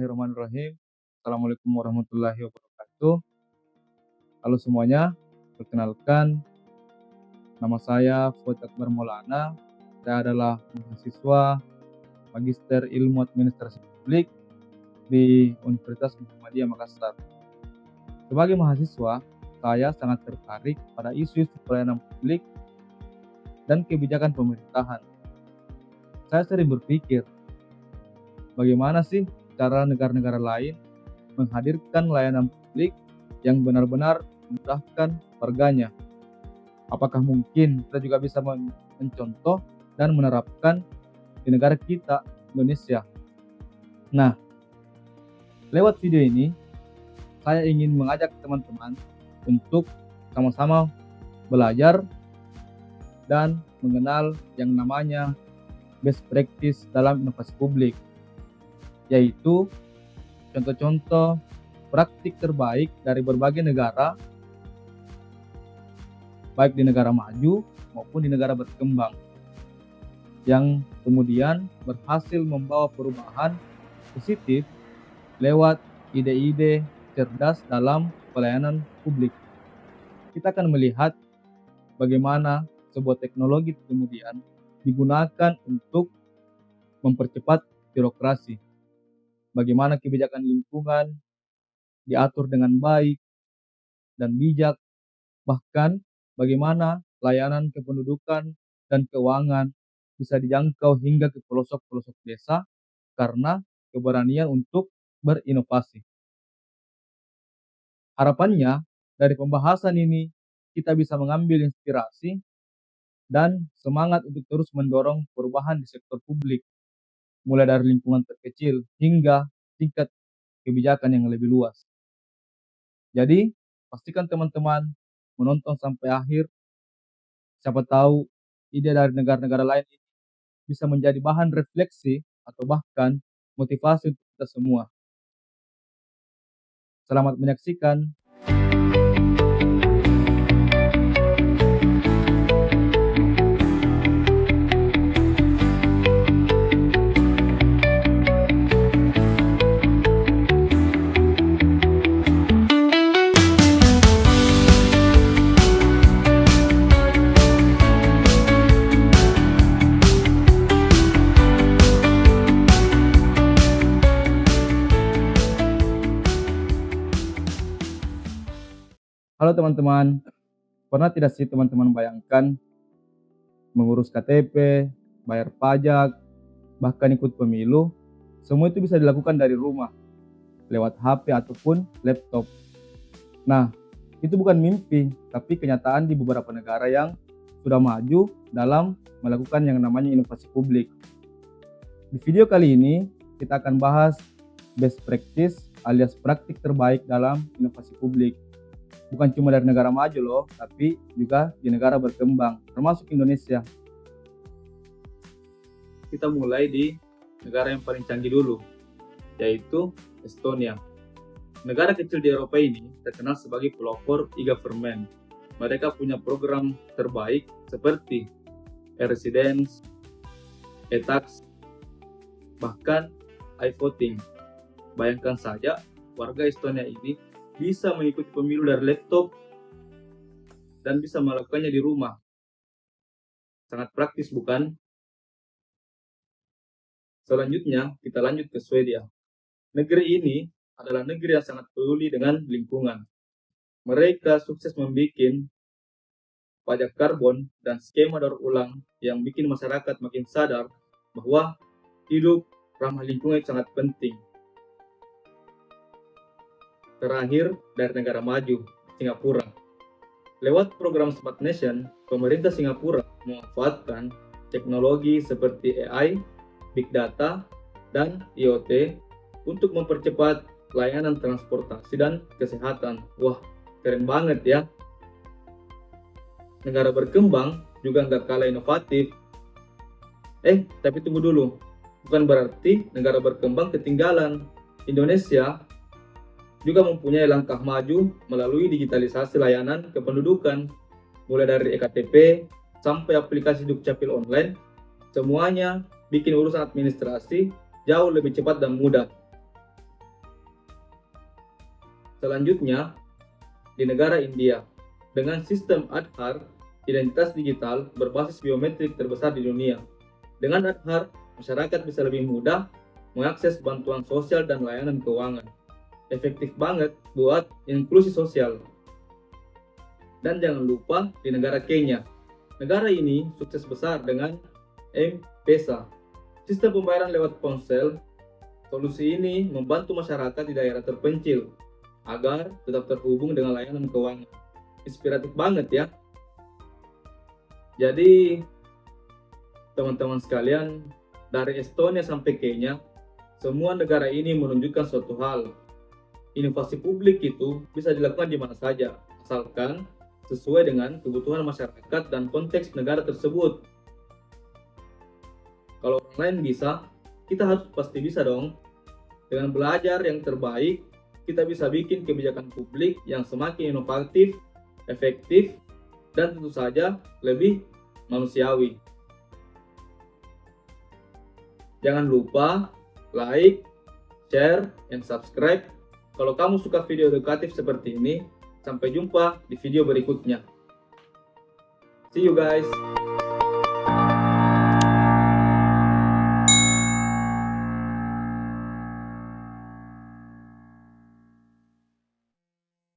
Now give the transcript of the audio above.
Bismillahirrahmanirrahim. Assalamualaikum warahmatullahi wabarakatuh. Halo semuanya, perkenalkan nama saya Fuad Akbar Maulana. Saya adalah mahasiswa Magister Ilmu Administrasi Publik di Universitas Muhammadiyah Makassar. Sebagai mahasiswa, saya sangat tertarik pada isu-isu pelayanan publik dan kebijakan pemerintahan. Saya sering berpikir, bagaimana sih cara negara-negara lain menghadirkan layanan publik yang benar-benar memudahkan warganya? Apakah mungkin kita juga bisa mencontoh dan menerapkan di negara kita, Indonesia? Nah, lewat video ini, saya ingin mengajak teman-teman untuk sama-sama belajar dan mengenal yang namanya best practice dalam inovasi publik, yaitu contoh-contoh praktik terbaik dari berbagai negara, baik di negara maju maupun di negara berkembang, yang kemudian berhasil membawa perubahan positif lewat ide-ide cerdas dalam pelayanan publik. Kita akan melihat bagaimana sebuah teknologi kemudian digunakan untuk mempercepat birokrasi, bagaimana kebijakan lingkungan diatur dengan baik dan bijak, bahkan bagaimana layanan kependudukan dan keuangan bisa dijangkau hingga ke pelosok-pelosok desa karena keberanian untuk berinovasi. Harapannya dari pembahasan ini kita bisa mengambil inspirasi dan semangat untuk terus mendorong perubahan di sektor publik, mulai dari lingkungan terkecil hingga tingkat kebijakan yang lebih luas. Jadi, pastikan teman-teman menonton sampai akhir. Siapa tahu ide dari negara-negara lain ini bisa menjadi bahan refleksi atau bahkan motivasi untuk kita semua. Selamat menyaksikan. Halo teman-teman, pernah tidak sih teman-teman bayangkan mengurus KTP, bayar pajak, bahkan ikut pemilu, semua itu bisa dilakukan dari rumah, lewat HP ataupun laptop. Nah, itu bukan mimpi, tapi kenyataan di beberapa negara yang sudah maju dalam melakukan yang namanya inovasi publik. Di video kali ini, kita akan bahas best practice alias praktik terbaik dalam inovasi publik. Bukan cuma dari negara maju loh, tapi juga di negara berkembang, termasuk Indonesia. Kita mulai di negara yang paling canggih dulu, yaitu Estonia. Negara kecil di Eropa ini terkenal sebagai pelopor e-government. Mereka punya program terbaik seperti e-residence, e-tax, bahkan e-voting. Bayangkan saja, warga Estonia ini bisa mengikuti pemilu dari laptop dan bisa melakukannya di rumah. Sangat praktis bukan? Selanjutnya kita lanjut ke Swedia. Negeri ini adalah negeri yang sangat peduli dengan lingkungan. Mereka sukses membuat pajak karbon dan skema daur ulang yang bikin masyarakat makin sadar bahwa hidup ramah lingkungan sangat penting. Terakhir, dari negara maju, Singapura. Lewat program Smart Nation, pemerintah Singapura memanfaatkan teknologi seperti AI, Big Data, dan IoT untuk mempercepat layanan transportasi dan kesehatan. Wah, keren banget ya. Negara berkembang juga nggak kalah inovatif. Tapi tunggu dulu. Bukan berarti negara berkembang ketinggalan. Indonesia juga mempunyai langkah maju melalui digitalisasi layanan kependudukan, mulai dari eKTP sampai aplikasi Dukcapil online, semuanya bikin urusan administrasi jauh lebih cepat dan mudah. Selanjutnya, di negara India, dengan sistem Aadhaar, identitas digital berbasis biometrik terbesar di dunia. Dengan Aadhaar, masyarakat bisa lebih mudah mengakses bantuan sosial dan layanan keuangan. Efektif banget buat inklusi sosial. Dan jangan lupa di negara Kenya. Negara ini sukses besar dengan M-Pesa, sistem pembayaran lewat ponsel. Solusi ini membantu masyarakat di daerah terpencil agar tetap terhubung dengan layanan keuangan. Inspiratif banget ya. Jadi, teman-teman sekalian, dari Estonia sampai Kenya, semua negara ini menunjukkan suatu hal. Inovasi publik itu bisa dilakukan di mana saja, asalkan sesuai dengan kebutuhan masyarakat dan konteks negara tersebut. Kalau orang lain bisa, kita harus pasti bisa dong. Dengan belajar yang terbaik, kita bisa bikin kebijakan publik yang semakin inovatif, efektif, dan tentu saja lebih manusiawi. Jangan lupa like, share, and subscribe kalau kamu suka video edukatif seperti ini. Sampai jumpa di video berikutnya. See you guys.